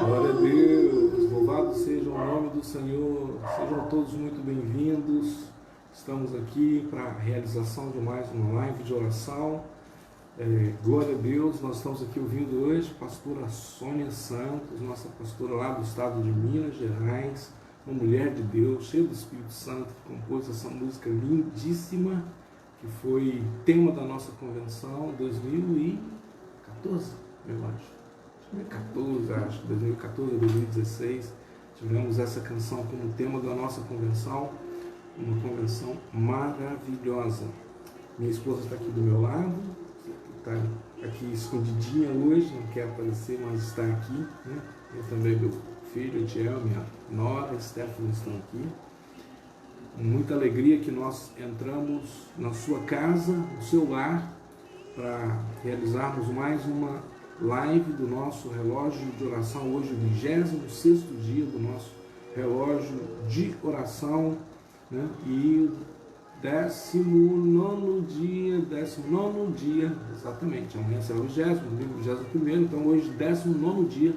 Glória a Deus, louvado seja o nome do Senhor, sejam todos muito bem-vindos. Estamos aqui para a realização de mais uma live de oração. Glória a Deus, nós estamos aqui ouvindo hoje a pastora Sônia Santos, nossa pastora lá do estado de Minas Gerais, uma mulher de Deus, cheia do Espírito Santo, que compôs essa música lindíssima, que foi tema da nossa convenção 2014, eu acho. 2014, 2016, tivemos essa canção como tema da nossa convenção, uma convenção maravilhosa. Minha esposa está aqui do meu lado, está aqui escondidinha hoje, não quer aparecer, mas está aqui, né? Eu também, meu filho, Etiel, minha nora, Stephanie estão aqui. Com muita alegria que nós entramos na sua casa, no seu lar, para realizarmos mais uma live do nosso relógio de oração, hoje o 26º dia do nosso relógio de oração, né? E o 19º dia, exatamente, amanhã será o 20º, domingo 21º, então hoje 19º dia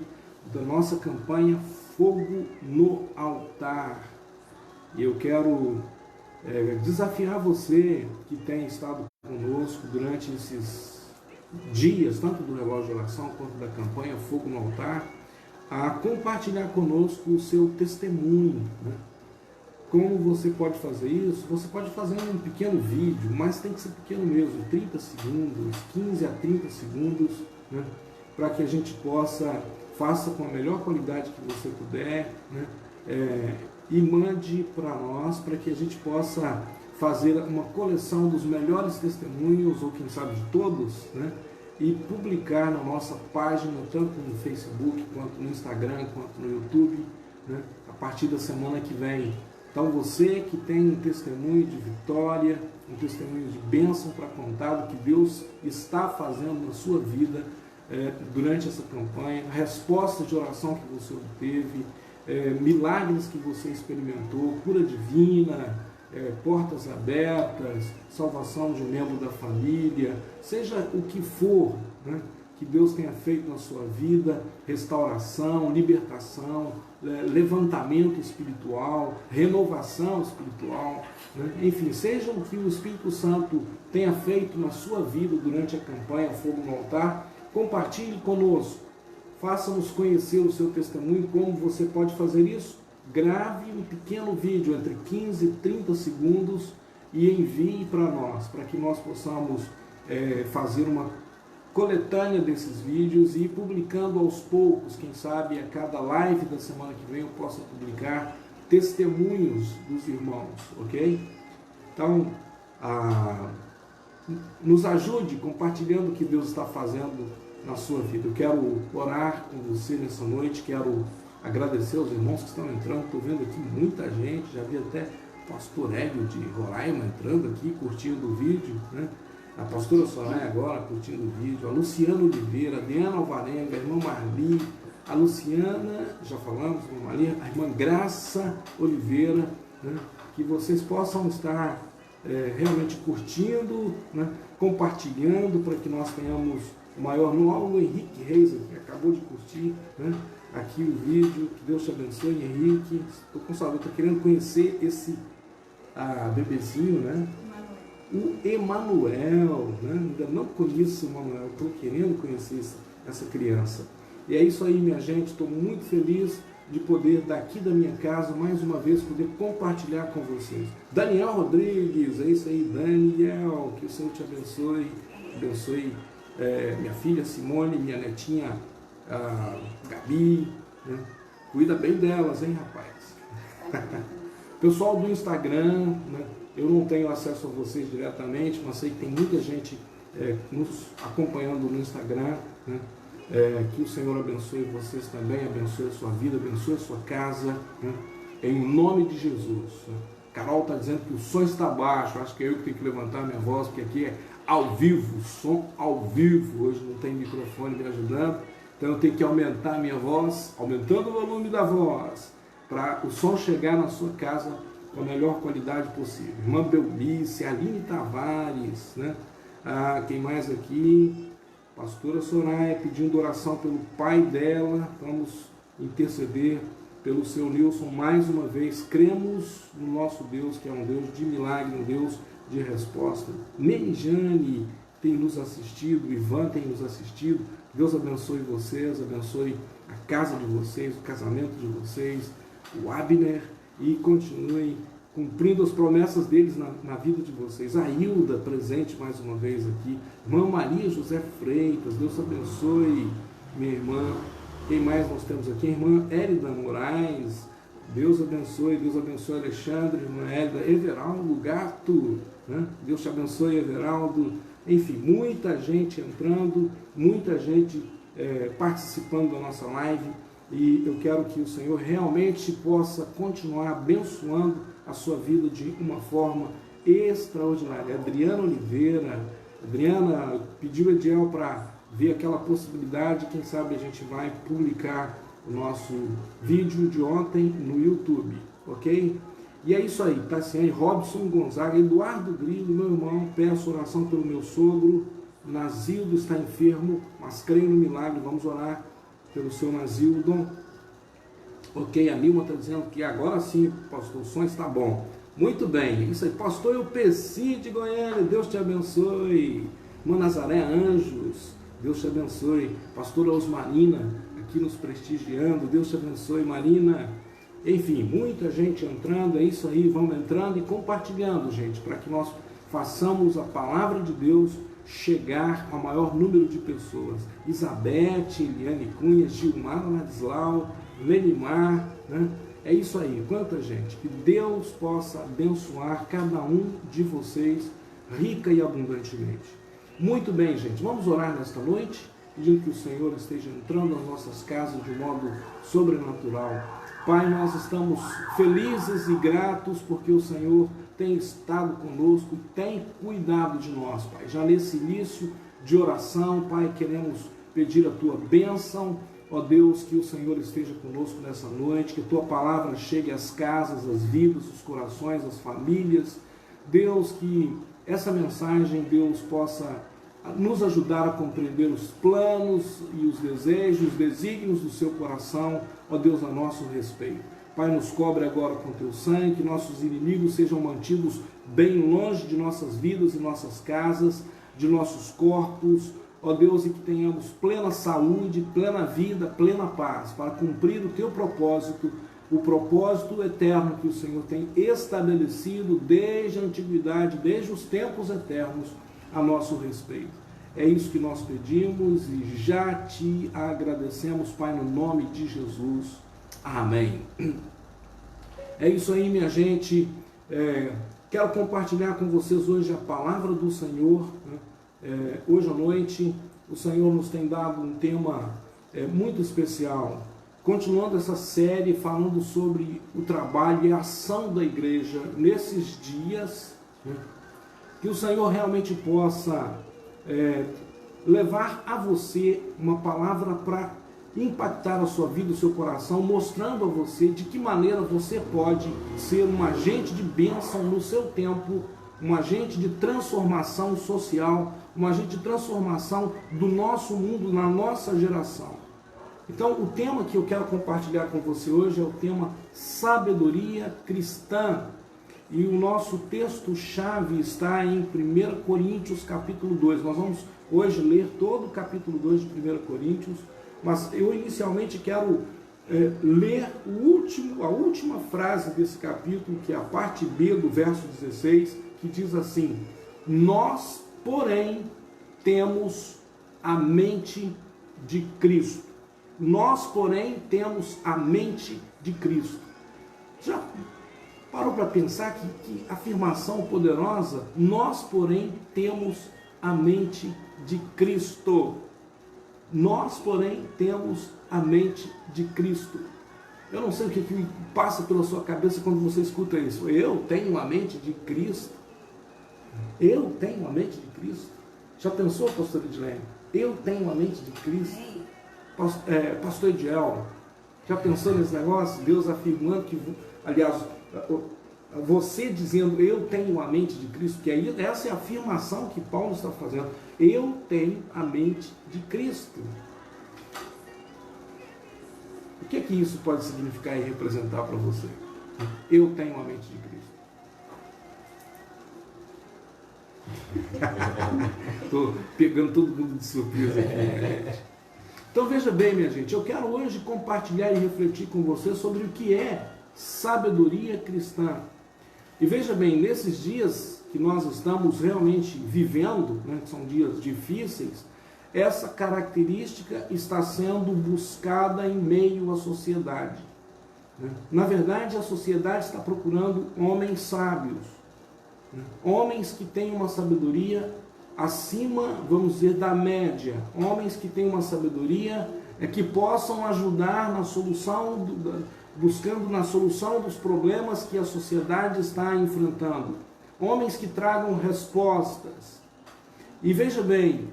da nossa campanha Fogo no Altar. E eu quero desafiar você que tem estado conosco durante esses dias, tanto do relógio de oração quanto da campanha Fogo no Altar, a compartilhar conosco o seu testemunho, né? Como você pode fazer isso? Você pode fazer um pequeno vídeo, mas tem que ser pequeno mesmo, 30 segundos, 15 a 30 segundos, né? Para que a gente possa, faça com a melhor qualidade que você puder, né? E mande para nós, para que a gente possa fazer uma coleção dos melhores testemunhos, ou quem sabe de todos, né? E publicar na nossa página, tanto no Facebook, quanto no Instagram, quanto no YouTube, né? A partir da semana que vem. Então você que tem um testemunho de vitória, um testemunho de bênção para contar do que Deus está fazendo na sua vida durante essa campanha, respostas de oração que você obteve, milagres que você experimentou, cura divina, portas abertas, salvação de um membro da família, seja o que for, né, que Deus tenha feito na sua vida, restauração, libertação, levantamento espiritual, renovação espiritual, né? Enfim, seja o que o Espírito Santo tenha feito na sua vida durante a campanha Fogo no Altar, compartilhe conosco, faça-nos conhecer o seu testemunho. Como você pode fazer isso? Grave um pequeno vídeo entre 15 e 30 segundos e envie para nós, para que nós possamos fazer uma coletânea desses vídeos e ir publicando aos poucos. Quem sabe a cada live da semana que vem eu possa publicar testemunhos dos irmãos, ok? Então, nos ajude compartilhando o que Deus está fazendo na sua vida. Eu quero orar com você nessa noite, quero agradecer aos irmãos que estão entrando. Estou vendo aqui muita gente, já vi até o pastor Hélio de Roraima entrando aqui, curtindo o vídeo, né? A pastora Soraya agora curtindo o vídeo, a Luciana Oliveira, a Diana Alvarenga, a irmã Marli, a Luciana, já falamos, a irmã Marli, a irmã Graça Oliveira, né? Que vocês possam estar realmente curtindo, né? Compartilhando, para que nós tenhamos o maior nome. O Henrique Reis, que acabou de curtir, né? Aqui o vídeo. Que Deus te abençoe, Henrique. Estou com saudade, estou querendo conhecer esse bebezinho, né? O Emanuel, né? Ainda não conheço o Emanuel, estou querendo conhecer essa criança. E é isso aí, minha gente. Estou muito feliz de poder, daqui da minha casa, mais uma vez, poder compartilhar com vocês. Daniel Rodrigues, é isso aí, Daniel. Que o Senhor te abençoe. Abençoe minha filha Simone, minha netinha Gabi, né? Cuida bem delas, hein, rapaz? Pessoal do Instagram, né? Eu não tenho acesso a vocês diretamente, mas sei que tem muita gente nos acompanhando no Instagram, né? Que o Senhor abençoe vocês também, abençoe a sua vida, abençoe a sua casa, né? Em nome de Jesus, né? Carol está dizendo que o som está baixo. Acho que é eu que tenho que levantar minha voz, porque aqui é ao vivo, som ao vivo. Hoje não tem microfone me ajudando, então eu tenho que aumentar a minha voz, aumentando o volume da voz, para o som chegar na sua casa com a melhor qualidade possível. Irmã Belbice, Aline Tavares, né? Quem mais aqui? Pastora Soraya pedindo oração pelo pai dela. Vamos interceder pelo seu Nilson mais uma vez. Cremos no nosso Deus, que é um Deus de milagre, um Deus de resposta. Nemijane tem nos assistido, Ivan tem nos assistido. Deus abençoe vocês, abençoe a casa de vocês, o casamento de vocês, o Abner, e continuem cumprindo as promessas deles na vida de vocês. A Hilda presente mais uma vez aqui. Irmã Maria José Freitas, Deus abençoe, minha irmã. Quem mais nós temos aqui? A irmã Érida Moraes, Deus abençoe Alexandre, irmã Érida. Everaldo Gato, né? Deus te abençoe, Everaldo. Enfim, muita gente entrando, muita gente participando da nossa live. E eu quero que o Senhor realmente possa continuar abençoando a sua vida de uma forma extraordinária. Adriana Oliveira, Adriana pediu a Ediel para ver aquela possibilidade, quem sabe a gente vai publicar o nosso vídeo de ontem no YouTube, ok? E é isso aí, Tassiane, Robson Gonzaga, Eduardo Grillo, meu irmão, peço oração pelo meu sogro, Nazildo está enfermo, mas creio no milagre, vamos orar pelo seu Nazildo. Ok, a Nilma está dizendo que agora sim, pastor, o som está bom. Muito bem, isso aí, pastor Eupeci de Goiânia, Deus te abençoe. Irmã Nazaré Anjos, Deus te abençoe. Pastora Osmarina, aqui aqui nos prestigiando. Deus te abençoe, Marina. Enfim, muita gente entrando, é isso aí, vamos entrando e compartilhando, gente, para que nós façamos a palavra de Deus chegar ao maior número de pessoas. Isabete, Eliane Cunha, Gilmar Ladislau, Lenimar, né? É isso aí, quanta gente. Que Deus possa abençoar cada um de vocês rica e abundantemente. Muito bem, gente, vamos orar nesta noite, pedindo que o Senhor esteja entrando nas nossas casas de modo sobrenatural. Pai, nós estamos felizes e gratos porque o Senhor tem estado conosco, tem cuidado de nós, Pai. Já nesse início de oração, Pai, queremos pedir a Tua bênção, ó Deus, que o Senhor esteja conosco nessa noite, que a Tua palavra chegue às casas, às vidas, aos corações, às famílias. Deus, que essa mensagem, Deus, possa nos ajudar a compreender os planos e os desejos, os desígnios do Seu coração, ó Deus, a nosso respeito. Pai, nos cobre agora com Teu sangue, que nossos inimigos sejam mantidos bem longe de nossas vidas e nossas casas, de nossos corpos, ó Deus, e que tenhamos plena saúde, plena vida, plena paz, para cumprir o Teu propósito, o propósito eterno que o Senhor tem estabelecido desde a antiguidade, desde os tempos eternos, a nosso respeito. É isso que nós pedimos e já Te agradecemos, Pai, no nome de Jesus. Amém. É isso aí, minha gente. Quero compartilhar com vocês hoje a palavra do Senhor. Hoje à noite, o Senhor nos tem dado um tema muito especial. Continuando essa série falando sobre o trabalho e a ação da igreja nesses dias, que o Senhor realmente possa levar a você uma palavra para impactar a sua vida, o seu coração, mostrando a você de que maneira você pode ser um agente de bênção no seu tempo, um agente de transformação social, um agente de transformação do nosso mundo, na nossa geração. Então, o tema que eu quero compartilhar com você hoje é o tema sabedoria cristã. E o nosso texto-chave está em 1 Coríntios capítulo 2. Nós vamos hoje ler todo o capítulo 2 de 1 Coríntios, mas eu inicialmente quero ler a última frase desse capítulo, que é a parte B do verso 16, que diz assim: nós, porém, temos a mente de Cristo. Nós, porém, temos a mente de Cristo. Já parou para pensar que afirmação poderosa? Nós, porém, temos a mente de Cristo. Nós, porém, temos a mente de Cristo. Eu não sei o que passa pela sua cabeça quando você escuta isso. Eu tenho a mente de Cristo. Eu tenho a mente de Cristo. Já pensou, pastor Edilene? Eu tenho a mente de Cristo. Pastor Ediel, já pensou nesse negócio? Deus afirmando que, aliás, você dizendo eu tenho a mente de Cristo, que aí essa é a afirmação que Paulo está fazendo. Eu tenho a mente de Cristo. O que isso pode significar e representar para você? Eu tenho a mente de Cristo. Estou pegando todo mundo de surpresa aqui, minha gente. Então veja bem, minha gente, eu quero hoje compartilhar e refletir com você sobre o que é sabedoria cristã. E veja bem, nesses dias que nós estamos realmente vivendo, que são dias difíceis, essa característica está sendo buscada em meio à sociedade. Na verdade, a sociedade está procurando homens sábios, homens que têm uma sabedoria acima, vamos dizer, da média, homens que têm uma sabedoria que possam ajudar na solução, buscando na solução dos problemas que a sociedade está enfrentando, homens que tragam respostas. E veja bem,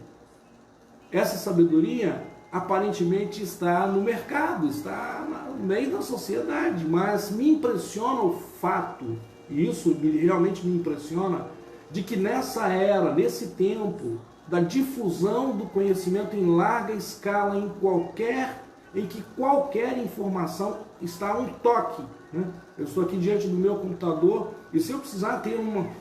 essa sabedoria aparentemente está no mercado, está no meio da sociedade, mas me impressiona o fato, e isso realmente me impressiona, de que nessa era, nesse tempo da difusão do conhecimento em larga escala, em qualquer em que qualquer informação está a um toque, né? Eu estou aqui diante do meu computador e se eu precisar ter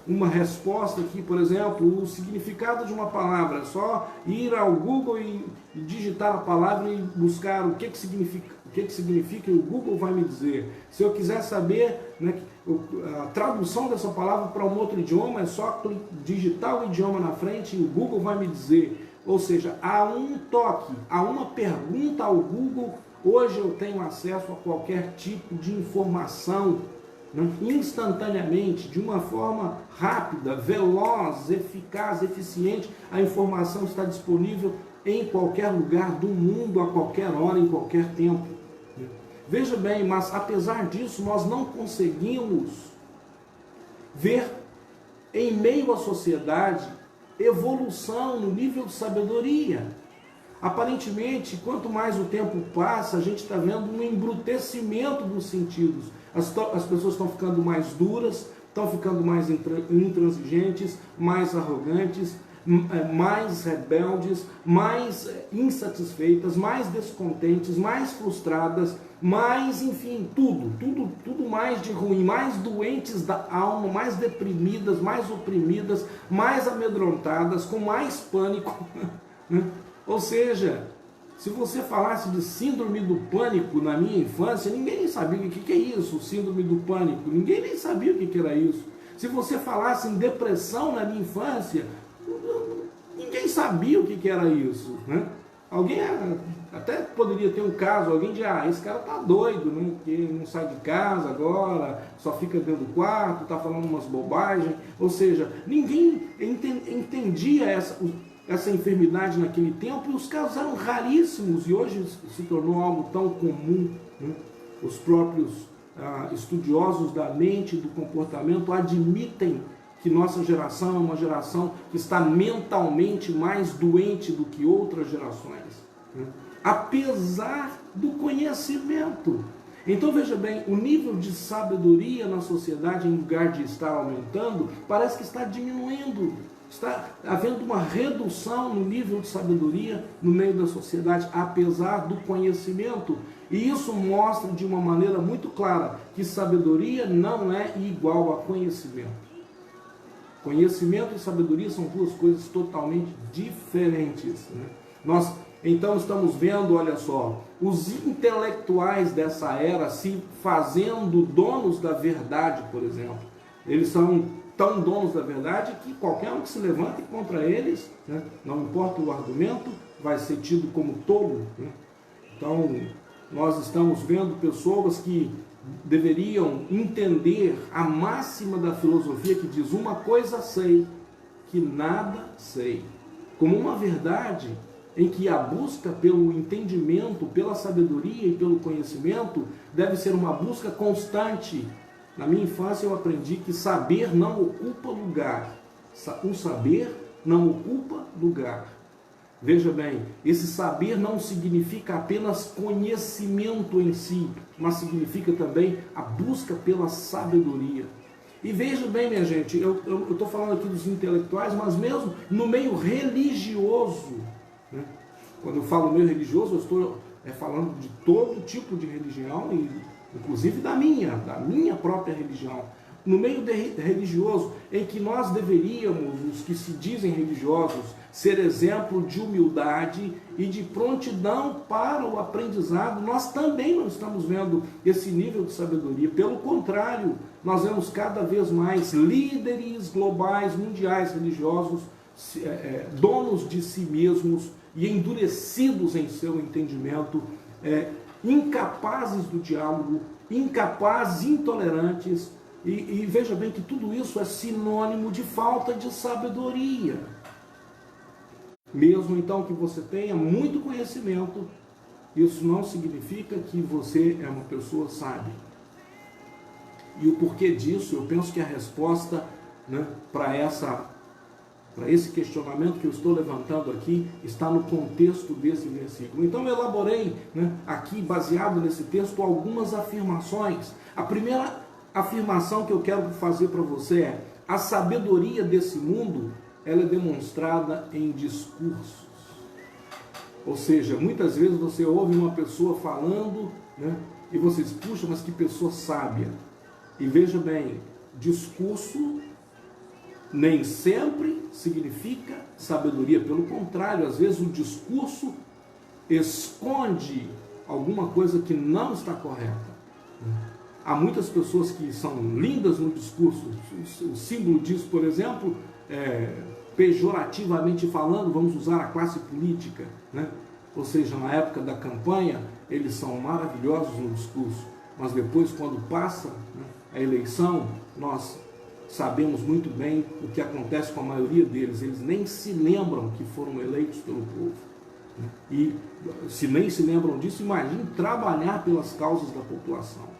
uma resposta aqui, por exemplo, o significado de uma palavra, é só ir ao Google e digitar a palavra e buscar o que significa e o Google vai me dizer. Se eu quiser saber, né, a tradução dessa palavra para um outro idioma, é só digitar o idioma na frente e o Google vai me dizer. Ou seja, há um toque, há uma pergunta ao Google. Hoje eu tenho acesso a qualquer tipo de informação, né, instantaneamente, de uma forma rápida, veloz, eficaz, eficiente. A informação está disponível em qualquer lugar do mundo, a qualquer hora, em qualquer tempo. Veja bem, mas apesar disso, nós não conseguimos ver em meio à sociedade evolução no nível de sabedoria. Aparentemente, quanto mais o tempo passa, a gente está vendo um embrutecimento dos sentidos. As pessoas estão ficando mais duras, estão ficando mais intransigentes, mais arrogantes, mais rebeldes, mais insatisfeitas, mais descontentes, mais frustradas, mais, enfim, tudo mais de ruim, mais doentes da alma, mais deprimidas, mais oprimidas, mais amedrontadas, com mais pânico, né? Ou seja, se você falasse de síndrome do pânico na minha infância, ninguém nem sabia o que é isso, síndrome do pânico, ninguém nem sabia o que era isso. Se você falasse em depressão na minha infância, ninguém sabia o que era isso, né? Alguém até poderia ter um caso, alguém diz, esse cara tá doido, né? Que não sai de casa agora, só fica dentro do quarto, tá falando umas bobagens. Ou seja, ninguém entendia essa enfermidade naquele tempo e os casos eram raríssimos e hoje se tornou algo tão comum, né? Os próprios estudiosos da mente e do comportamento admitem que nossa geração é uma geração que está mentalmente mais doente do que outras gerações, né? Apesar do conhecimento. Então veja bem, o nível de sabedoria na sociedade, em lugar de estar aumentando, parece que está diminuindo. Está havendo uma redução no nível de sabedoria no meio da sociedade, apesar do conhecimento. E isso mostra de uma maneira muito clara que sabedoria não é igual a conhecimento. Conhecimento e sabedoria são duas coisas totalmente diferentes, né? Nós então estamos vendo, olha só, os intelectuais dessa era se fazendo donos da verdade, por exemplo. Eles são tão donos da verdade que qualquer um que se levante contra eles, né, não importa o argumento, vai ser tido como tolo, né? Então, nós estamos vendo pessoas que deveriam entender a máxima da filosofia que diz: uma coisa sei, que nada sei, como uma verdade em que a busca pelo entendimento, pela sabedoria e pelo conhecimento deve ser uma busca constante. Na minha infância eu aprendi que saber não ocupa lugar. O saber não ocupa lugar. Veja bem, esse saber não significa apenas conhecimento em si, mas significa também a busca pela sabedoria. E veja bem, minha gente, eu estou falando aqui dos intelectuais, mas mesmo no meio religioso, né? Quando eu falo meio religioso, eu estou falando de todo tipo de religião, inclusive da minha própria religião. No meio religioso, em que nós deveríamos, os que se dizem religiosos, ser exemplo de humildade e de prontidão para o aprendizado, nós também não estamos vendo esse nível de sabedoria. Pelo contrário, nós vemos cada vez mais líderes globais, mundiais, religiosos, donos de si mesmos e endurecidos em seu entendimento, incapazes do diálogo, incapazes, intolerantes. E veja bem que tudo isso é sinônimo de falta de sabedoria. Mesmo então que você tenha muito conhecimento, isso não significa que você é uma pessoa sábia. E o porquê disso, eu penso que a resposta, né, para esse questionamento que eu estou levantando aqui, está no contexto desse versículo. Então eu elaborei, né, aqui, baseado nesse texto, algumas afirmações. A primeira afirmação que eu quero fazer para você é: a sabedoria desse mundo, ela é demonstrada em discursos. Ou seja, muitas vezes você ouve uma pessoa falando, né, e você diz, puxa, mas que pessoa sábia. E veja bem, discurso nem sempre significa sabedoria. Pelo contrário, às vezes o discurso esconde alguma coisa que não está correta. Há muitas pessoas que são lindas no discurso. O símbolo disso, por exemplo, pejorativamente falando, vamos usar a classe política, né? Ou seja, na época da campanha, eles são maravilhosos no discurso, mas depois, quando passa, né, a eleição, nós sabemos muito bem o que acontece com a maioria deles. Eles nem se lembram que foram eleitos pelo povo. E se nem se lembram disso, imagine trabalhar pelas causas da população.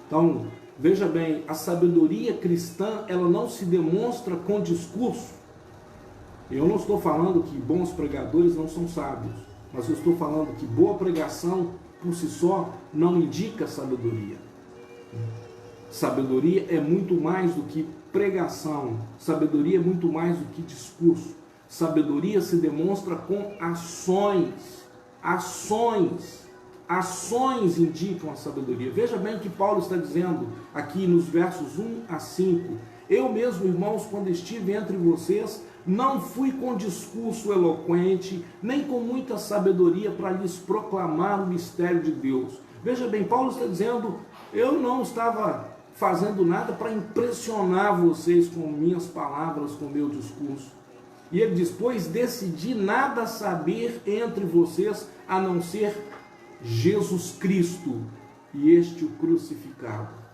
Então, veja bem, a sabedoria cristã, ela não se demonstra com discurso. Eu não estou falando que bons pregadores não são sábios, mas eu estou falando que boa pregação, por si só, não indica sabedoria. Sabedoria é muito mais do que pregação. Sabedoria é muito mais do que discurso. Sabedoria se demonstra com ações. Ações indicam a sabedoria. Veja bem o que Paulo está dizendo aqui nos versos 1 a 5. Eu mesmo, irmãos, quando estive entre vocês, não fui com discurso eloquente, nem com muita sabedoria para lhes proclamar o mistério de Deus. Veja bem, Paulo está dizendo, eu não estava fazendo nada para impressionar vocês com minhas palavras, com meu discurso. E ele diz, pois decidi nada saber entre vocês, a não ser Jesus Cristo e este o crucificado.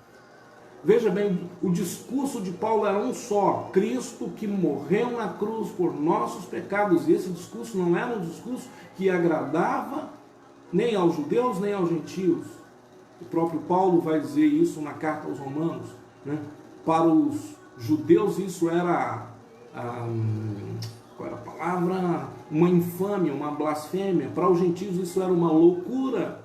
Veja bem, o discurso de Paulo era um só, Cristo que morreu na cruz por nossos pecados. E esse discurso não era um discurso que agradava nem aos judeus, nem aos gentios. O próprio Paulo vai dizer isso na carta aos Romanos, né? Para os judeus isso era, qual era a palavra? Uma infâmia, uma blasfêmia. Para os gentios isso era uma loucura.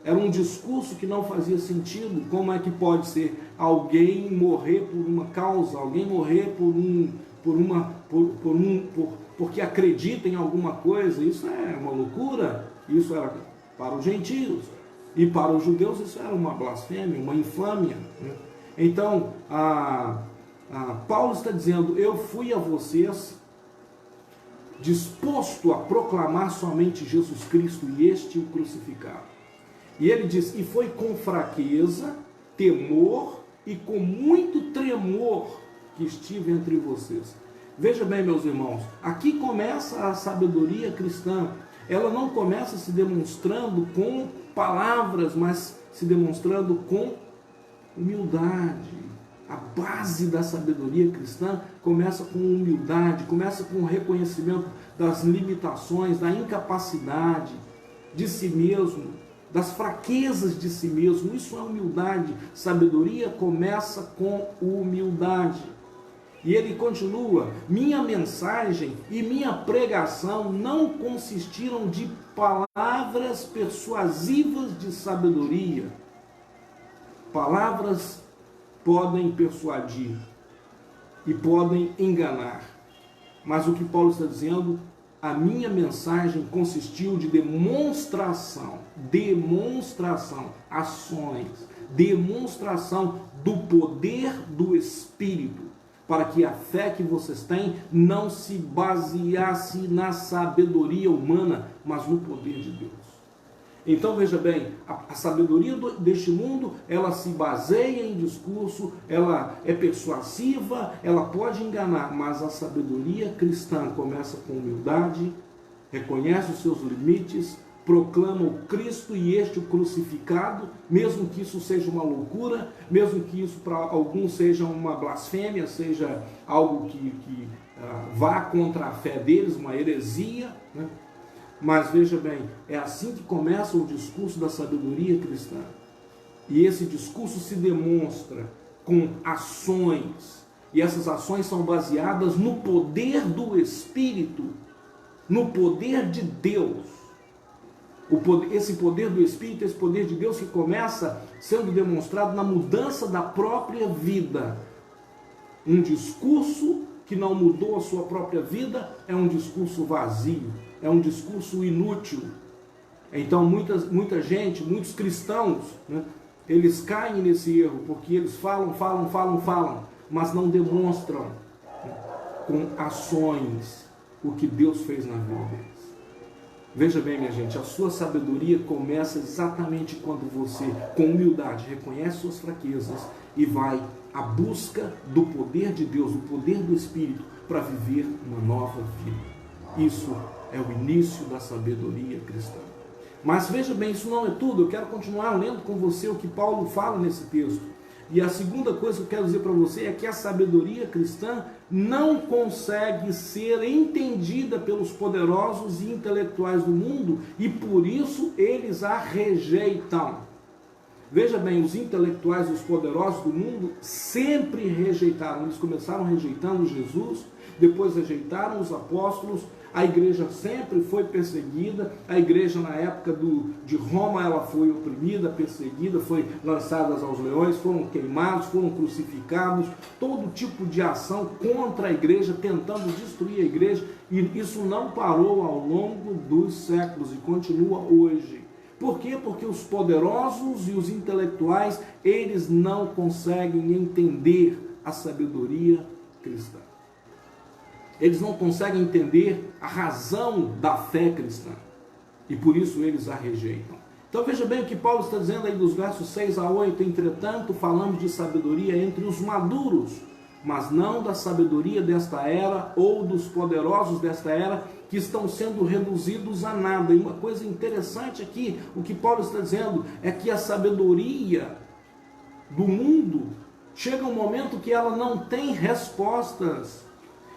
Era um discurso que não fazia sentido. Como é que pode ser alguém morrer por uma causa, alguém morrer porque acredita em alguma coisa? Isso é uma loucura. Isso era para os gentios. E para os judeus isso era uma blasfêmia, uma infâmia. Então, Paulo está dizendo, eu fui a vocês disposto a proclamar somente Jesus Cristo e este o crucificado. E ele diz, e foi com fraqueza, temor e com muito tremor que estive entre vocês. Veja bem, meus irmãos, aqui começa a sabedoria cristã. Ela não começa se demonstrando com palavras, mas se demonstrando com humildade. A base da sabedoria cristã começa com humildade, começa com o reconhecimento das limitações, da incapacidade de si mesmo, das fraquezas de si mesmo. Isso é humildade. Sabedoria começa com humildade. E ele continua, minha mensagem e minha pregação não consistiram de palavras persuasivas de sabedoria. Palavras podem persuadir e podem enganar. Mas o que Paulo está dizendo, a minha mensagem consistiu de demonstração, ações, demonstração do poder do Espírito, para que a fé que vocês têm não se baseasse na sabedoria humana, mas no poder de Deus. Então veja bem, a sabedoria deste mundo, ela se baseia em discurso, ela é persuasiva, ela pode enganar, mas a sabedoria cristã começa com humildade, reconhece os seus limites, proclama o Cristo e este o crucificado, mesmo que isso seja uma loucura, mesmo que isso para alguns seja uma blasfêmia, seja algo que vá contra a fé deles, uma heresia, né? Mas veja bem, é assim que começa o discurso da sabedoria cristã. E esse discurso se demonstra com ações. E essas ações são baseadas no poder do Espírito, no poder de Deus. Esse poder do Espírito, esse poder de Deus que começa sendo demonstrado na mudança da própria vida. Um discurso que não mudou a sua própria vida é um discurso vazio. é um discurso inútil. Então muita gente, muitos cristãos, né, eles caem nesse erro, porque eles falam, mas não demonstram, né, com ações o que Deus fez na vida deles. Veja bem, minha gente, a sua sabedoria começa exatamente quando você, com humildade, reconhece suas fraquezas e vai à busca do poder de Deus, do poder do Espírito, para viver uma nova vida. Isso é o início da sabedoria cristã. Mas veja bem, isso não é tudo. Eu quero continuar lendo com você o que Paulo fala nesse texto. E a segunda coisa que eu quero dizer para você é que a sabedoria cristã não consegue ser entendida pelos poderosos e intelectuais do mundo e por isso eles a rejeitam. Veja bem, os intelectuais e os poderosos do mundo sempre rejeitaram. Eles começaram rejeitando Jesus, depois rejeitaram os apóstolos. A igreja sempre foi perseguida. A igreja na época de Roma, ela foi oprimida, perseguida, foi lançada aos leões, foram queimados, foram crucificados. Todo tipo de ação contra a igreja, tentando destruir a igreja. E isso não parou ao longo dos séculos e continua hoje. Por quê? Porque os poderosos e os intelectuais, eles não conseguem entender a sabedoria cristã. Eles não conseguem entender a razão da fé cristã. E por isso eles a rejeitam. Então veja bem o que Paulo está dizendo aí dos versos 6 a 8. Entretanto, falamos de sabedoria entre os maduros, mas não da sabedoria desta era ou dos poderosos desta era que estão sendo reduzidos a nada. E uma coisa interessante aqui, o que Paulo está dizendo é que a sabedoria do mundo chega um momento que ela não tem respostas.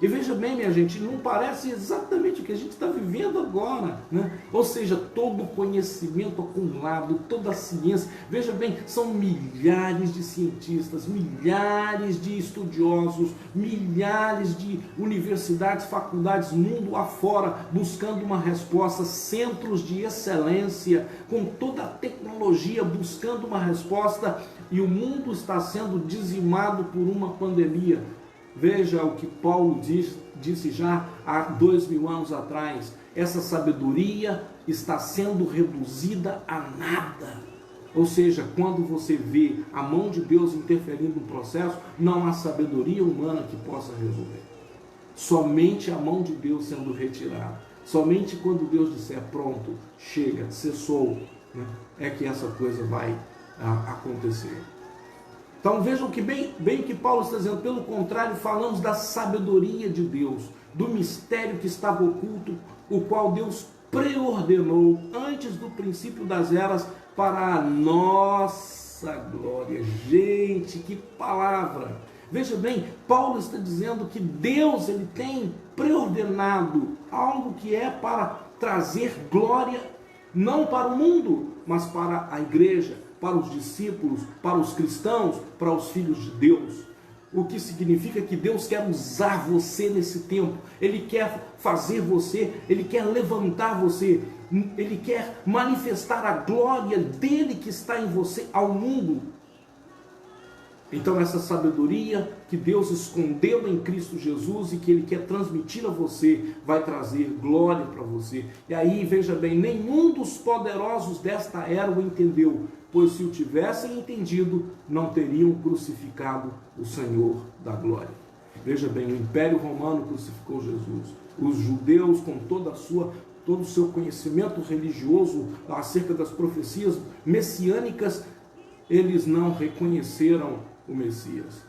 E veja bem, minha gente, não parece exatamente o que a gente está vivendo agora, né? Ou seja, todo o conhecimento acumulado, toda a ciência. Veja bem, são milhares de cientistas, milhares de estudiosos, milhares de universidades, faculdades, mundo afora, buscando uma resposta, centros de excelência, com toda a tecnologia, buscando uma resposta, e o mundo está sendo dizimado por uma pandemia. Veja o que Paulo disse já há 2000 anos atrás. Essa sabedoria está sendo reduzida a nada. Ou seja, quando você vê a mão de Deus interferindo no processo, não há sabedoria humana que possa resolver. Somente a mão de Deus sendo retirada. Somente quando Deus disser pronto, chega, cessou, né, é que essa coisa vai acontecer. Então vejam que bem o que Paulo está dizendo. Pelo contrário, falamos da sabedoria de Deus, do mistério que estava oculto, o qual Deus preordenou antes do princípio das eras para a nossa glória. Gente, que palavra! Veja bem, Paulo está dizendo que Deus ele tem preordenado algo que é para trazer glória, não para o mundo, mas para a igreja, para os discípulos, para os cristãos, para os filhos de Deus. O que significa que Deus quer usar você nesse tempo. Ele quer fazer você, Ele quer levantar você, Ele quer manifestar a glória dEle que está em você ao mundo. Então essa sabedoria que Deus escondeu em Cristo Jesus e que Ele quer transmitir a você, vai trazer glória para você. E aí, veja bem, nenhum dos poderosos desta era o entendeu, pois se o tivessem entendido, não teriam crucificado o Senhor da glória. Veja bem, o Império Romano crucificou Jesus. Os judeus, com todo o seu conhecimento religioso acerca das profecias messiânicas, eles não reconheceram o Messias.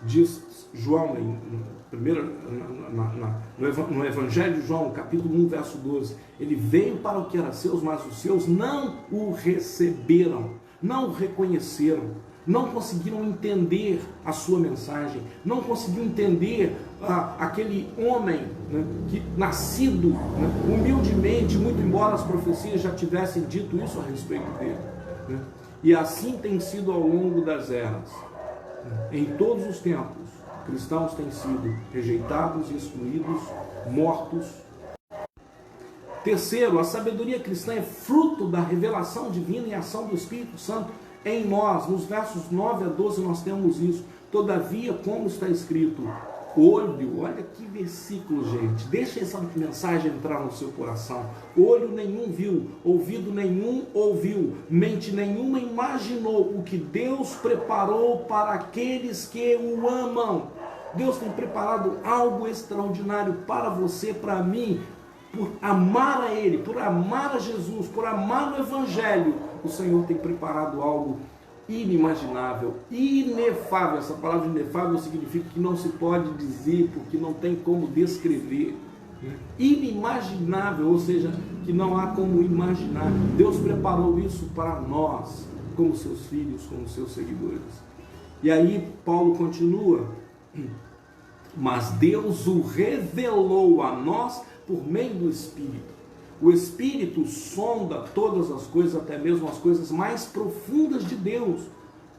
Diz João, no Evangelho de João, capítulo 1, verso 12, ele veio para o que era seus, mas os seus não o receberam, não o reconheceram, não conseguiram entender a sua mensagem, não conseguiram entender aquele homem, né, que nascido, né, humildemente, muito embora as profecias já tivessem dito isso a respeito dele, né? E assim tem sido ao longo das eras. Em todos os tempos, cristãos têm sido rejeitados, excluídos, mortos. Terceiro, a sabedoria cristã é fruto da revelação divina e ação do Espírito Santo em nós. Nos versos 9 a 12 nós temos isso. Todavia, como está escrito, Olho, olha que versículo, gente. Deixa essa mensagem entrar no seu coração. Olho nenhum viu, ouvido nenhum ouviu, mente nenhuma imaginou o que Deus preparou para aqueles que o amam. Deus tem preparado algo extraordinário para você, para mim, por amar a Ele, por amar a Jesus, por amar o Evangelho. O Senhor tem preparado algo inimaginável, inefável. Essa palavra inefável significa que não se pode dizer, porque não tem como descrever. Inimaginável, ou seja, que não há como imaginar. Deus preparou isso para nós, como seus filhos, como seus seguidores. E aí Paulo continua: mas Deus o revelou a nós por meio do Espírito. O Espírito sonda todas as coisas, até mesmo as coisas mais profundas de Deus.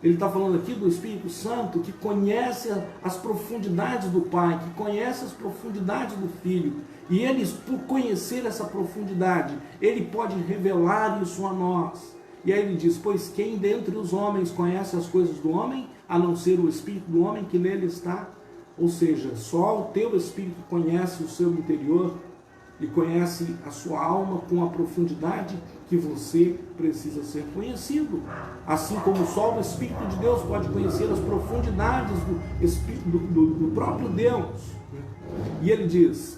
Ele está falando aqui do Espírito Santo, que conhece as profundidades do Pai, que conhece as profundidades do Filho. E ele, por conhecer essa profundidade, ele pode revelar isso a nós. E aí ele diz: pois quem dentre os homens conhece as coisas do homem, a não ser o Espírito do homem que nele está? Ou seja, só o teu Espírito conhece o seu interior e conhece a sua alma com a profundidade que você precisa ser conhecido. Assim como só o Espírito de Deus pode conhecer as profundidades do próprio Deus. E ele diz: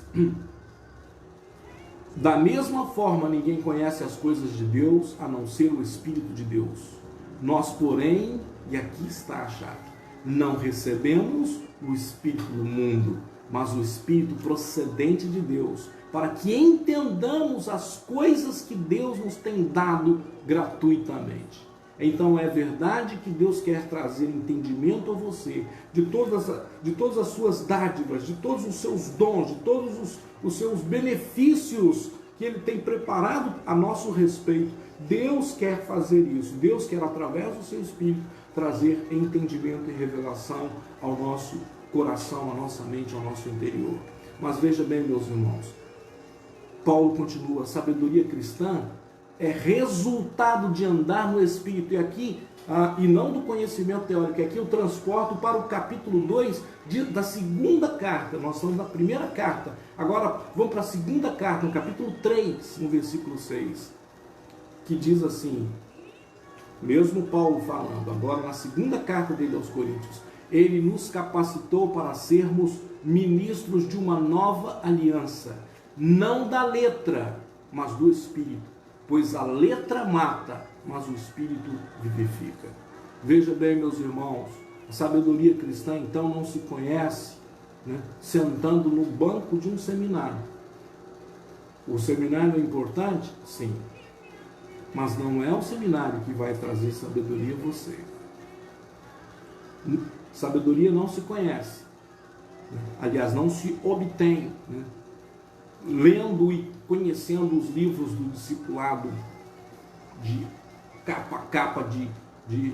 da mesma forma ninguém conhece as coisas de Deus a não ser o Espírito de Deus. Nós, porém, e aqui está a chave, não recebemos o Espírito do mundo, mas o Espírito procedente de Deus, para que entendamos as coisas que Deus nos tem dado gratuitamente. Então é verdade que Deus quer trazer entendimento a você de todas as suas dádivas, de todos os seus dons, de todos os seus benefícios que Ele tem preparado a nosso respeito. Deus quer fazer isso. Deus quer, através do seu Espírito, trazer entendimento e revelação ao nosso coração, à nossa mente, ao nosso interior. Mas veja bem, meus irmãos, Paulo continua: a sabedoria cristã é resultado de andar no Espírito. E aqui, e não do conhecimento teórico, aqui eu transporto para o capítulo 2 da segunda carta. Nós estamos na primeira carta. Agora vamos para a segunda carta, no capítulo 3, no versículo 6, que diz assim, mesmo Paulo falando, agora na segunda carta dele aos Coríntios: ele nos capacitou para sermos ministros de uma nova aliança, não da letra, mas do Espírito, pois a letra mata, mas o Espírito vivifica. Veja bem, meus irmãos, a sabedoria cristã então não se conhece, sentando no banco de um seminário. O seminário é importante? Sim. Mas não é o seminário que vai trazer sabedoria a você. Sabedoria não se conhece. Aliás, não se obtém, lendo e conhecendo os livros do discipulado de capa a capa, e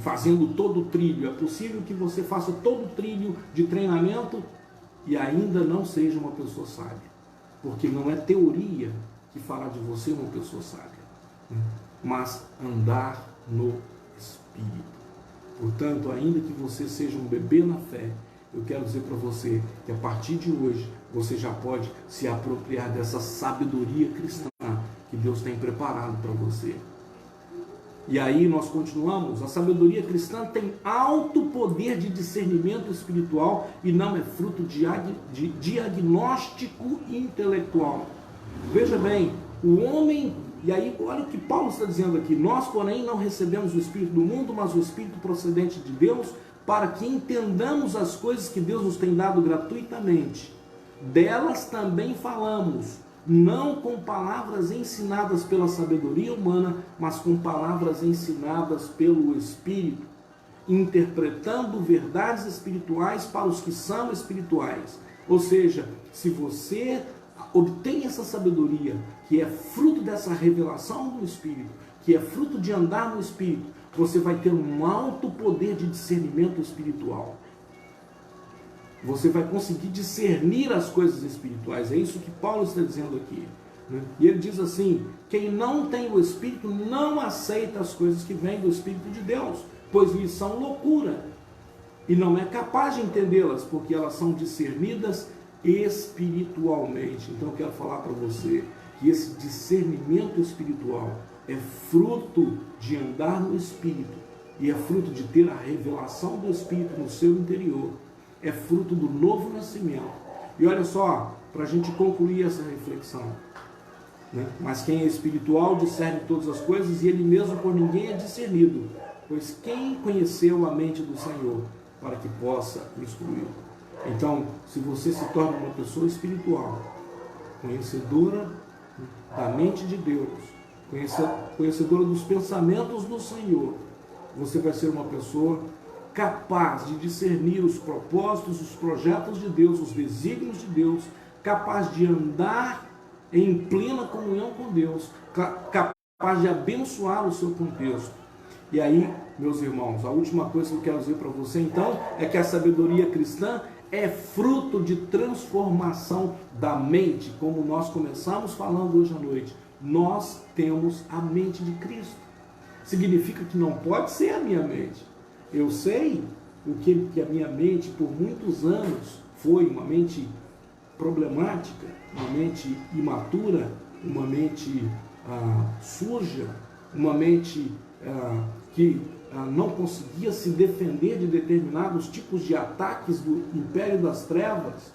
fazendo todo o trilho. É possível que você faça todo o trilho de treinamento e ainda não seja uma pessoa sábia, porque não é teoria que fará de você uma pessoa sábia, mas andar no Espírito. Portanto, ainda que você seja um bebê na fé, eu quero dizer para você que a partir de hoje você já pode se apropriar dessa sabedoria cristã que Deus tem preparado para você. E aí nós continuamos: a sabedoria cristã tem alto poder de discernimento espiritual e não é fruto de diagnóstico intelectual. Veja bem, o homem, e aí olha o que Paulo está dizendo aqui: nós, porém, não recebemos o Espírito do mundo, mas o Espírito procedente de Deus, para que entendamos as coisas que Deus nos tem dado gratuitamente. Delas também falamos, não com palavras ensinadas pela sabedoria humana, mas com palavras ensinadas pelo Espírito, interpretando verdades espirituais para os que são espirituais. Ou seja, se você obtém essa sabedoria, que é fruto dessa revelação do Espírito, que é fruto de andar no Espírito, você vai ter um alto poder de discernimento espiritual. Você vai conseguir discernir as coisas espirituais. É isso que Paulo está dizendo aqui. E ele diz assim: quem não tem o Espírito não aceita as coisas que vêm do Espírito de Deus, pois lhes são loucura, e não é capaz de entendê-las, porque elas são discernidas espiritualmente. Então eu quero falar para você que esse discernimento espiritual é fruto de andar no Espírito, e é fruto de ter a revelação do Espírito no seu interior, é fruto do novo nascimento. E olha só, para a gente concluir essa reflexão, né? Mas quem é espiritual discerne todas as coisas, e ele mesmo por ninguém é discernido, pois quem conheceu a mente do Senhor para que possa instruí-lo? Então, se você se torna uma pessoa espiritual, conhecedora da mente de Deus, conhecedora dos pensamentos do Senhor, você vai ser uma pessoa capaz de discernir os propósitos, os projetos de Deus, os desígnios de Deus, capaz de andar em plena comunhão com Deus, capaz de abençoar o seu contexto. E aí, meus irmãos, a última coisa que eu quero dizer para você então é que a sabedoria cristã é fruto de transformação da mente, como nós começamos falando hoje à noite. Nós temos a mente de Cristo. Significa que não pode ser a minha mente. Eu sei o que a minha mente por muitos anos foi, uma mente problemática, uma mente imatura, uma mente suja, uma mente que não conseguia se defender de determinados tipos de ataques do império das trevas.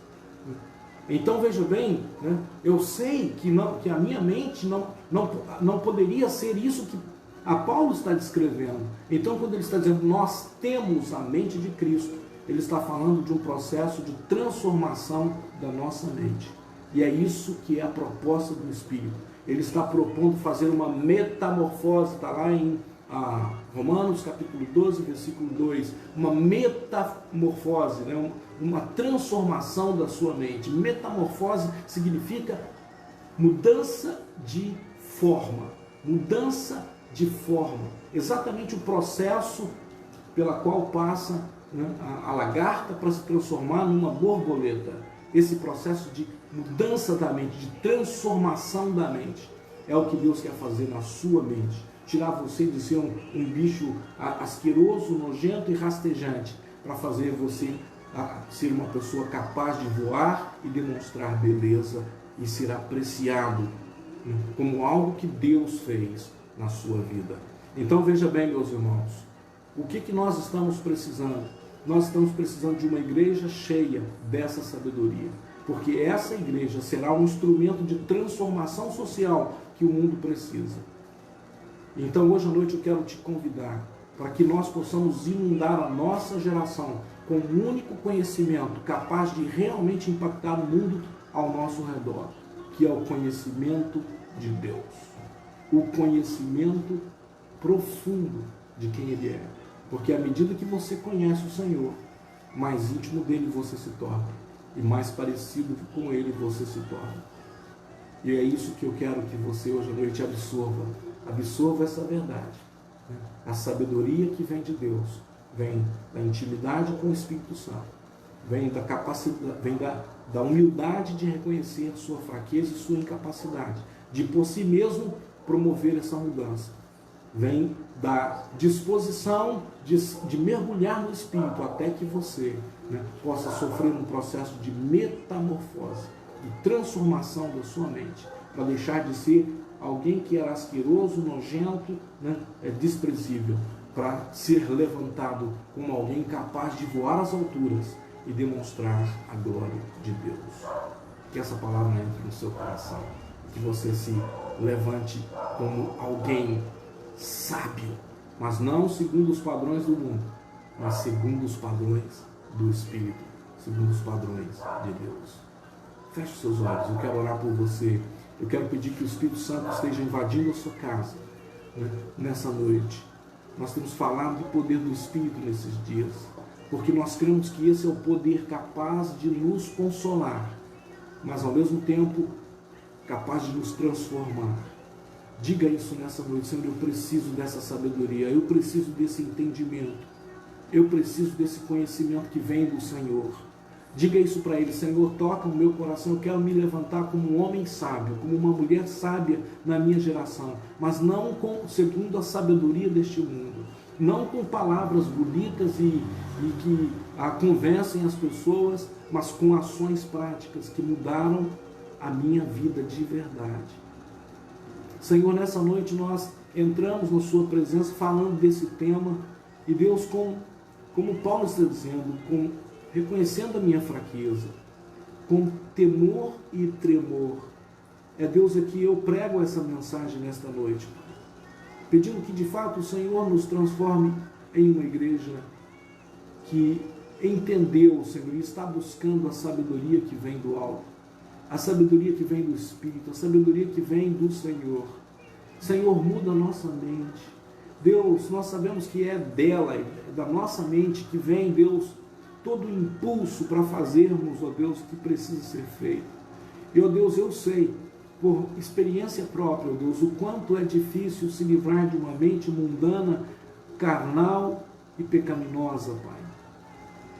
Então veja bem, né, eu sei que a minha mente não poderia ser isso que a Paulo está descrevendo. Então quando ele está dizendo nós temos a mente de Cristo, ele está falando de um processo de transformação da nossa mente. E é isso que é a proposta do Espírito. Ele está propondo fazer uma metamorfose, está lá em Romanos capítulo 12, versículo 2, uma metamorfose, né? Uma transformação da sua mente. Metamorfose significa mudança de forma, mudança de forma, exatamente o processo pela qual passa, né, a lagarta para se transformar numa borboleta. Esse processo de mudança da mente, de transformação da mente, é o que Deus quer fazer na sua mente. Tirar você de ser um bicho asqueroso, nojento e rastejante, para fazer você ser uma pessoa capaz de voar e demonstrar beleza e ser apreciado, né, como algo que Deus fez na sua vida. Então veja bem, meus irmãos, o que nós estamos precisando? Nós estamos precisando de uma igreja cheia dessa sabedoria, porque essa igreja será um instrumento de transformação social que o mundo precisa. Então hoje à noite eu quero te convidar para que nós possamos inundar a nossa geração com um único conhecimento capaz de realmente impactar o mundo ao nosso redor, que é o conhecimento de Deus. O conhecimento profundo de quem Ele é. Porque à medida que você conhece o Senhor, mais íntimo dele você se torna, e mais parecido com Ele você se torna. E é isso que eu quero que você hoje à noite absorva essa verdade. A sabedoria que vem de Deus vem da intimidade com o Espírito Santo, vem da capacidade, vem da humildade de reconhecer sua fraqueza e sua incapacidade, de por si mesmo promover essa mudança. Vem da disposição de mergulhar no Espírito até que você, né, possa sofrer um processo de metamorfose, de transformação da sua mente, para deixar de ser alguém que era asqueroso, nojento, né, desprezível, para ser levantado como alguém capaz de voar às alturas e demonstrar a glória de Deus. Que essa palavra entre no seu coração, que você se levante como alguém sábio, mas não segundo os padrões do mundo, mas segundo os padrões do Espírito, segundo os padrões de Deus. Feche os seus olhos, eu quero orar por você. Eu quero pedir que o Espírito Santo esteja invadindo a sua casa, né, nessa noite. Nós temos falado do poder do Espírito nesses dias, porque nós cremos que esse é o poder capaz de nos consolar, mas ao mesmo tempo capaz de nos transformar. Diga isso nessa noite: Senhor, eu preciso dessa sabedoria, eu preciso desse entendimento, eu preciso desse conhecimento que vem do Senhor. Diga isso para Ele: Senhor, toca no meu coração, eu quero me levantar como um homem sábio, como uma mulher sábia na minha geração, mas não segundo a sabedoria deste mundo, não com palavras bonitas e que convencem as pessoas, mas com ações práticas que mudaram a minha vida de verdade. Senhor, nessa noite nós entramos na sua presença falando desse tema, e Deus, como Paulo está dizendo, reconhecendo a minha fraqueza, com temor e tremor, é Deus aqui, eu prego essa mensagem nesta noite, pedindo que de fato o Senhor nos transforme em uma igreja que entendeu, Senhor, e está buscando a sabedoria que vem do alto, a sabedoria que vem do Espírito, a sabedoria que vem do Senhor. Senhor, muda a nossa mente. Deus, nós sabemos que é dela, é da nossa mente que vem, Deus, todo o impulso para fazermos, ó Deus, o que precisa ser feito. E, ó Deus, eu sei, por experiência própria, ó Deus, o quanto é difícil se livrar de uma mente mundana, carnal e pecaminosa, Pai.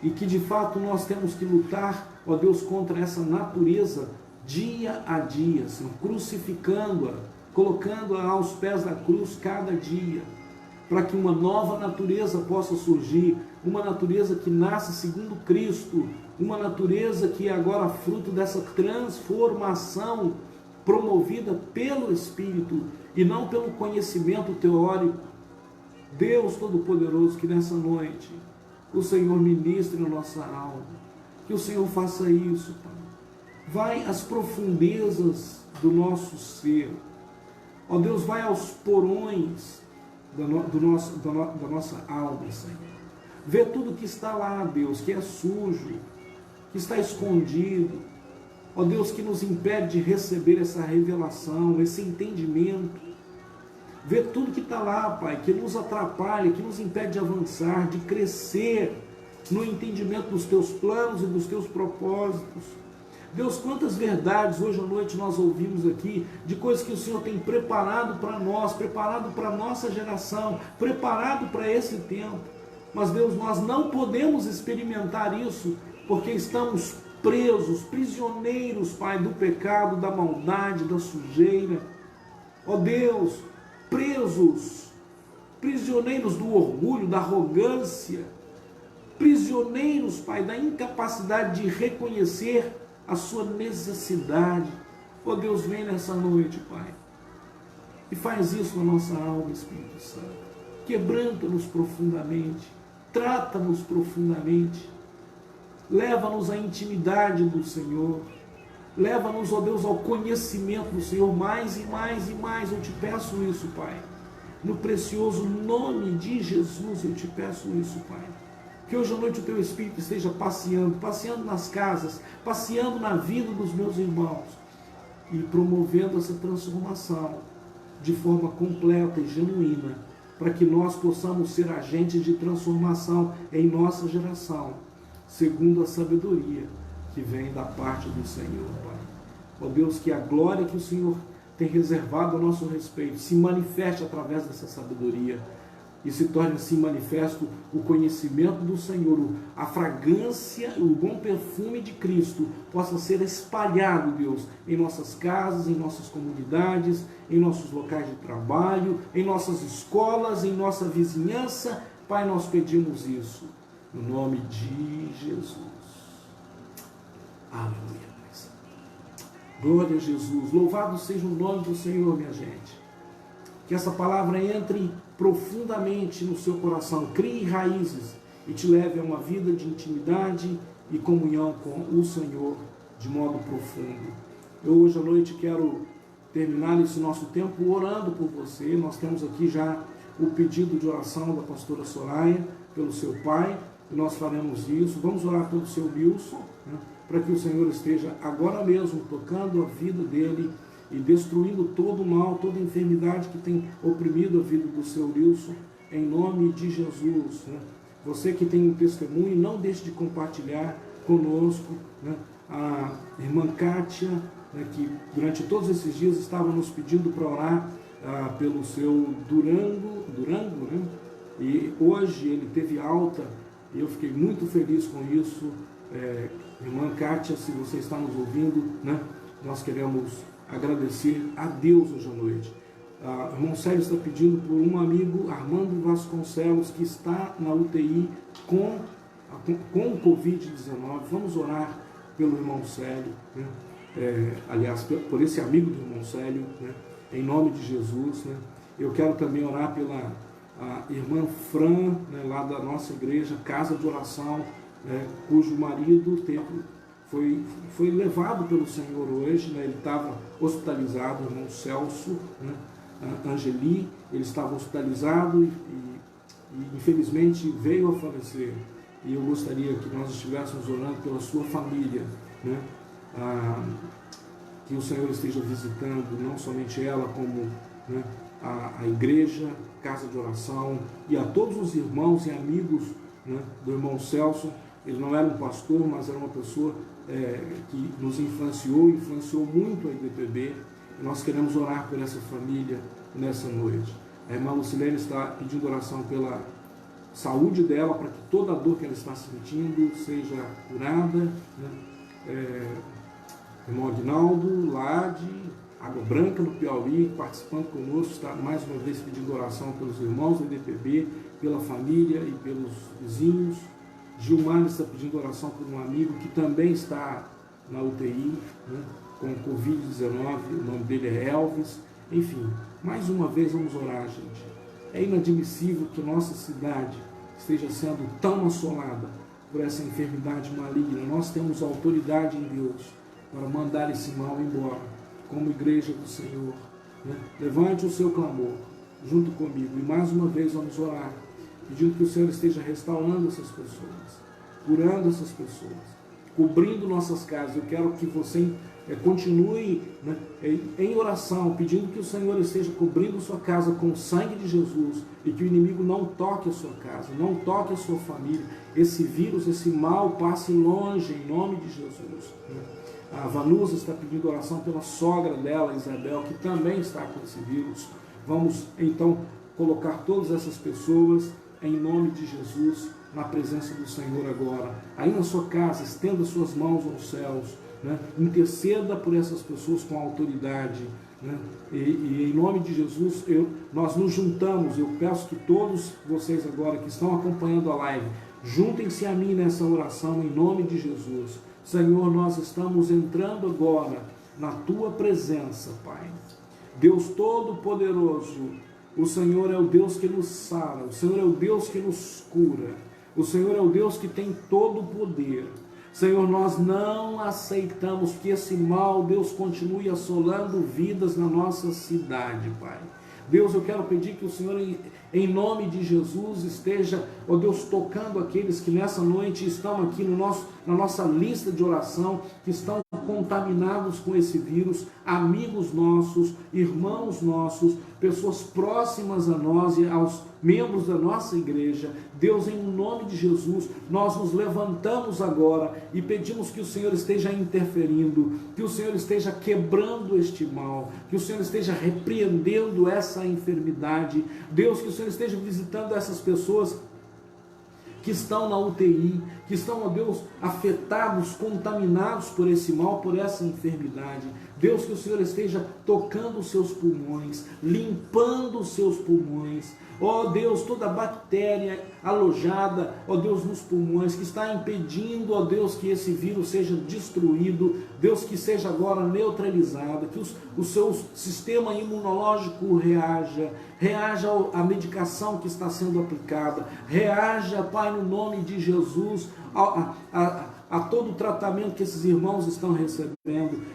E que de fato nós temos que lutar, ó Deus, contra essa natureza dia a dia, Senhor, crucificando-a, colocando-a aos pés da cruz cada dia, para que uma nova natureza possa surgir, uma natureza que nasce segundo Cristo, uma natureza que é agora fruto dessa transformação promovida pelo Espírito e não pelo conhecimento teórico. Deus Todo-Poderoso, que nessa noite o Senhor ministre na nossa alma, que o Senhor faça isso, Pai. Vai às profundezas do nosso ser, ó Deus, vai aos porões da nossa alma, Senhor. Vê tudo que está lá, Deus, que é sujo, que está escondido, ó Deus, que nos impede de receber essa revelação, esse entendimento. Vê tudo que está lá, Pai, que nos atrapalha, que nos impede de avançar, de crescer no entendimento dos Teus planos e dos Teus propósitos. Deus, quantas verdades hoje à noite nós ouvimos aqui, de coisas que o Senhor tem preparado para nós, preparado para a nossa geração, preparado para esse tempo. Mas, Deus, nós não podemos experimentar isso, porque estamos presos, prisioneiros, Pai, do pecado, da maldade, da sujeira. Ó Deus, presos, prisioneiros do orgulho, da arrogância, prisioneiros, Pai, da incapacidade de reconhecer a sua necessidade. Ó Deus, vem nessa noite, Pai, e faz isso na nossa alma, Espírito Santo. Quebranta-nos profundamente, trata-nos profundamente, leva-nos à intimidade do Senhor, leva-nos, ó Deus, ao conhecimento do Senhor, mais e mais e mais. Eu te peço isso, Pai, no precioso nome de Jesus, eu te peço isso, Pai. Que hoje à noite o Teu Espírito esteja passeando nas casas, passeando na vida dos meus irmãos e promovendo essa transformação de forma completa e genuína, para que nós possamos ser agentes de transformação em nossa geração, segundo a sabedoria que vem da parte do Senhor, Pai. Ó Deus, que a glória que o Senhor tem reservado a nosso respeito se manifeste através dessa sabedoria, e se torne assim manifesto o conhecimento do Senhor, a fragrância, o bom perfume de Cristo possa ser espalhado, Deus, em nossas casas, em nossas comunidades, em nossos locais de trabalho, em nossas escolas, em nossa vizinhança. Pai, nós pedimos isso, no nome de Jesus. Aleluia. Glória a Jesus. Louvado seja o nome do Senhor, minha gente. Que essa palavra entre profundamente no seu coração, crie raízes e te leve a uma vida de intimidade e comunhão com o Senhor de modo profundo. Eu hoje à noite quero terminar esse nosso tempo orando por você. Nós temos aqui já o pedido de oração da pastora Soraya pelo seu pai, e nós faremos isso. Vamos orar pelo seu Wilson, né, para que o Senhor esteja agora mesmo tocando a vida dele e destruindo todo o mal, toda a enfermidade que tem oprimido a vida do seu Wilson, em nome de Jesus. Né? Você que tem um testemunho, não deixe de compartilhar conosco, né? A irmã Kátia, né, que durante todos esses dias estava nos pedindo para orar pelo seu Durango, né? E hoje ele teve alta, e eu fiquei muito feliz com isso. Irmã Kátia, se você está nos ouvindo, né, nós queremos agradecer a Deus hoje à noite. O irmão Célio está pedindo por um amigo, Armando Vasconcelos, que está na UTI com o Covid-19. Vamos orar pelo irmão Célio, né? Aliás, por esse amigo do irmão Célio, né? Em nome de Jesus, né? Eu quero também orar pela irmã Fran, né? Lá da nossa igreja, Casa de Oração, né? Cujo marido foi levado pelo Senhor hoje, né? Ele estava hospitalizado, o irmão Celso, né? Angeli, ele estava hospitalizado e infelizmente veio a falecer. E eu gostaria que nós estivéssemos orando pela sua família, né? Que o Senhor esteja visitando não somente ela, como, né, a igreja, casa de oração, e a todos os irmãos e amigos, né, do irmão Celso. Ele não era um pastor, mas era uma pessoa que nos influenciou muito a IDPB. Nós queremos orar por essa família nessa noite. A irmã Lucilene está pedindo oração pela saúde dela, para que toda a dor que ela está sentindo seja curada, né? Irmão Aguinaldo, Lade, Água Branca no Piauí, participando conosco, está mais uma vez pedindo oração pelos irmãos do IDPB, pela família e pelos vizinhos. Gilmar está pedindo oração por um amigo que também está na UTI, né, com Covid-19, o nome dele é Elvis. Enfim, mais uma vez vamos orar, gente. É inadmissível que nossa cidade esteja sendo tão assolada por essa enfermidade maligna. Nós temos autoridade em Deus para mandar esse mal embora, como igreja do Senhor, né? Levante o seu clamor junto comigo e mais uma vez vamos orar, pedindo que o Senhor esteja restaurando essas pessoas, curando essas pessoas, cobrindo nossas casas. Eu quero que você continue, né, em oração, pedindo que o Senhor esteja cobrindo sua casa com o sangue de Jesus e que o inimigo não toque a sua casa, não toque a sua família. Esse vírus, esse mal passe longe em nome de Jesus, né? A Vanusa está pedindo oração pela sogra dela, Isabel, que também está com esse vírus. Vamos então colocar todas essas pessoas em nome de Jesus na presença do Senhor agora. Aí na sua casa, estenda suas mãos aos céus, né? Interceda por essas pessoas com autoridade, né? E em nome de Jesus nós nos juntamos. Eu peço que todos vocês agora que estão acompanhando a live, juntem-se a mim nessa oração em nome de Jesus. Senhor, nós estamos entrando agora na Tua presença, Pai. Deus Todo-Poderoso, o Senhor é o Deus que nos sara, o Senhor é o Deus que nos cura, o Senhor é o Deus que tem todo o poder. Senhor, nós não aceitamos que esse mal, Deus, continue assolando vidas na nossa cidade, Pai. Deus, eu quero pedir que o Senhor, em nome de Jesus, esteja, ó Deus, tocando aqueles que nessa noite estão aqui na nossa lista de oração, que estão contaminados com esse vírus, amigos nossos, irmãos nossos, pessoas próximas a nós e aos membros da nossa igreja. Deus, em nome de Jesus, nós nos levantamos agora e pedimos que o Senhor esteja interferindo, que o Senhor esteja quebrando este mal, que o Senhor esteja repreendendo essa enfermidade. Deus, que o Senhor esteja visitando essas pessoas que estão na UTI, que estão, ó Deus, afetados, contaminados por esse mal, por essa enfermidade. Deus, que o Senhor esteja tocando os seus pulmões, limpando os seus pulmões. Ó Deus, toda bactéria alojada, ó Deus, nos pulmões, que está impedindo, ó Deus, que esse vírus seja destruído, Deus, que seja agora neutralizado, que o seu sistema imunológico reaja à medicação que está sendo aplicada, reaja, Pai, no nome de Jesus, a todo o tratamento que esses irmãos estão recebendo,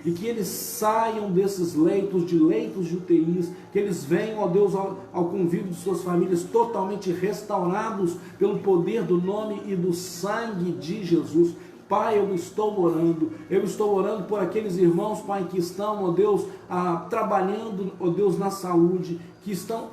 e que eles saiam desses leitos de UTIs, que eles venham, ó Deus, ao convívio de suas famílias totalmente restaurados pelo poder do nome e do sangue de Jesus. Pai, eu estou orando por aqueles irmãos, Pai, que estão, ó Deus, trabalhando, ó Deus, na saúde, que estão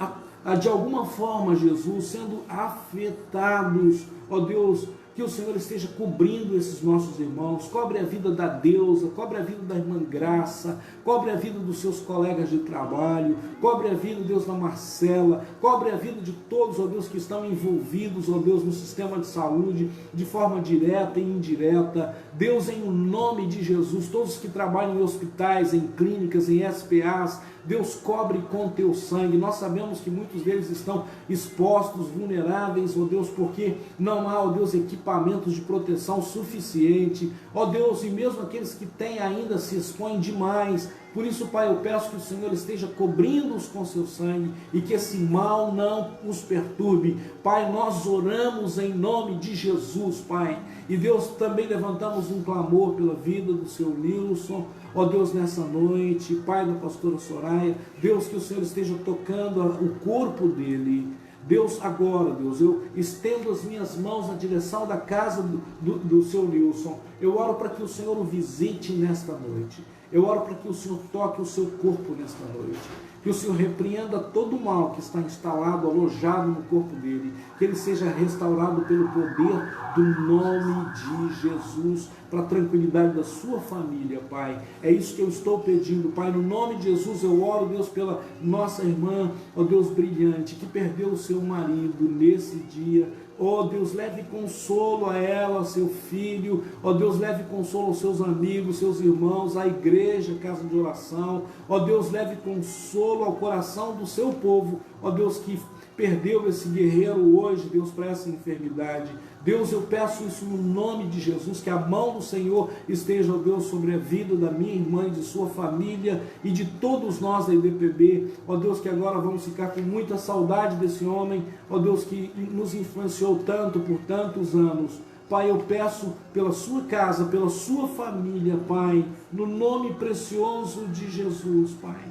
de alguma forma, Jesus, sendo afetados, ó Deus, que o Senhor esteja cobrindo esses nossos irmãos, cobre a vida da Deusa, cobre a vida da irmã Graça, cobre a vida dos seus colegas de trabalho, cobre a vida, Deus, da Marcela, cobre a vida de todos, ó Deus, que estão envolvidos, ó Deus, no sistema de saúde, de forma direta e indireta. Deus, em nome de Jesus, todos que trabalham em hospitais, em clínicas, em SPAs, Deus, cobre com teu sangue. Nós sabemos que muitos deles estão expostos, vulneráveis, ó Deus, porque não há, ó Deus, equipamentos de proteção suficiente, ó Deus, e mesmo aqueles que têm ainda se expõem demais. Por isso, Pai, eu peço que o Senhor esteja cobrindo-os com seu sangue e que esse mal não os perturbe. Pai, nós oramos em nome de Jesus, Pai. E Deus, também levantamos um clamor pela vida do seu Nilson, ó Deus, nessa noite, Pai, da pastora Soraya. Deus, que o Senhor esteja tocando o corpo dele. Deus, agora, Deus, eu estendo as minhas mãos na direção da casa do seu Nilson. Eu oro para que o Senhor o visite nesta noite. Eu oro para que o Senhor toque o seu corpo nesta noite. Que o Senhor repreenda todo o mal que está instalado, alojado no corpo dele. Que ele seja restaurado pelo poder do nome de Jesus, para a tranquilidade da sua família, Pai. É isso que eu estou pedindo, Pai. No nome de Jesus eu oro, Deus, pela nossa irmã, ó Deus brilhante, que perdeu o seu marido nesse dia. Ó Deus, leve consolo a ela, seu filho. Ó Deus, leve consolo aos seus amigos, seus irmãos, à igreja, casa de oração. Ó Deus, leve consolo ao coração do seu povo. Ó Deus, que perdeu esse guerreiro hoje, Deus, para essa enfermidade. Deus, eu peço isso no nome de Jesus, que a mão do Senhor esteja, ó Deus, sobre a vida da minha irmã e de sua família e de todos nós da IBPB. Ó Deus, que agora vamos ficar com muita saudade desse homem, ó Deus, que nos influenciou tanto por tantos anos. Pai, eu peço pela sua casa, pela sua família, Pai, no nome precioso de Jesus, Pai.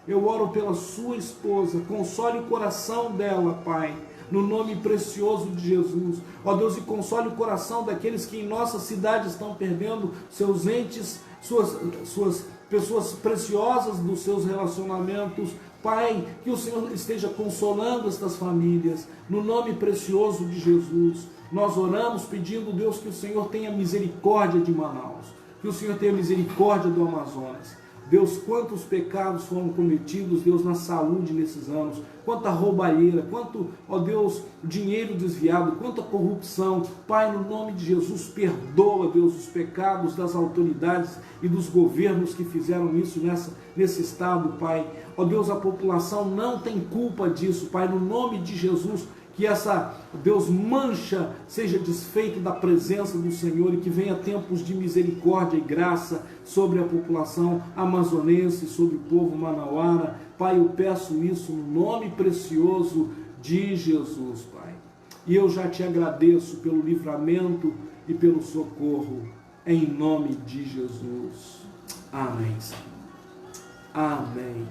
Eu oro pela sua esposa, console o coração dela, Pai, no nome precioso de Jesus. Ó Deus, e console o coração daqueles que em nossa cidade estão perdendo seus entes, suas pessoas preciosas dos seus relacionamentos. Pai, que o Senhor esteja consolando estas famílias, no nome precioso de Jesus. Nós oramos pedindo, Deus, que o Senhor tenha misericórdia de Manaus, que o Senhor tenha misericórdia do Amazonas. Deus, quantos pecados foram cometidos, Deus, na saúde nesses anos, quanta roubalheira, quanto, ó Deus, dinheiro desviado, quanta corrupção. Pai, no nome de Jesus, perdoa, Deus, os pecados das autoridades e dos governos que fizeram isso nesse estado, Pai. Ó Deus, a população não tem culpa disso, Pai, no nome de Jesus. Que essa, Deus, mancha seja desfeita da presença do Senhor e que venha tempos de misericórdia e graça sobre a população amazonense, sobre o povo manauara. Pai, eu peço isso no nome precioso de Jesus, Pai. E eu já te agradeço pelo livramento e pelo socorro, em nome de Jesus. Amém, Senhor. Amém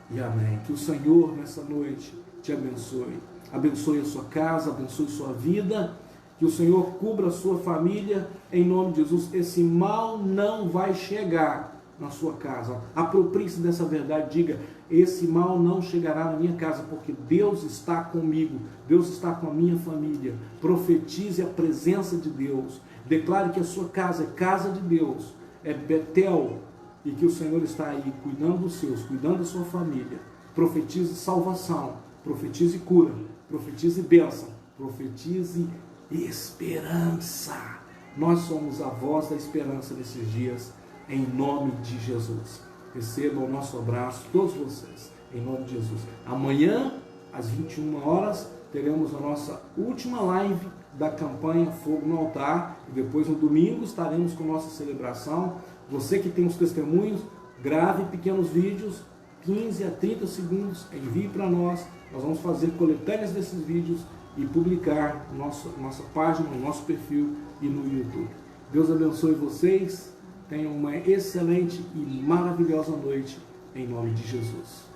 e amém. Que o Senhor, nessa noite, te abençoe. Abençoe a sua casa, abençoe a sua vida, que o Senhor cubra a sua família, em nome de Jesus. Esse mal não vai chegar na sua casa. Aproprie-se dessa verdade, diga: esse mal não chegará na minha casa, porque Deus está comigo, Deus está com a minha família. Profetize a presença de Deus, declare que a sua casa é casa de Deus, é Betel, e que o Senhor está aí cuidando dos seus, cuidando da sua família. Profetize salvação, profetize cura, profetize bênção, profetize esperança. Nós somos a voz da esperança nesses dias, em nome de Jesus. Recebam o nosso abraço, todos vocês, em nome de Jesus. Amanhã, às 21 horas, teremos a nossa última live da campanha Fogo no Altar. E depois, no domingo, estaremos com nossa celebração. Você que tem os testemunhos, grave pequenos vídeos, 15 a 30 segundos, envie para nós. Nós vamos fazer coletâneas desses vídeos e publicar na nossa página, no nosso perfil e no YouTube. Deus abençoe vocês. Tenham uma excelente e maravilhosa noite, em nome de Jesus.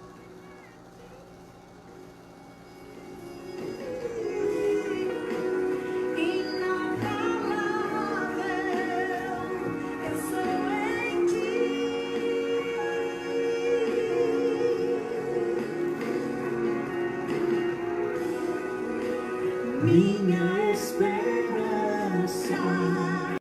Minha esperança.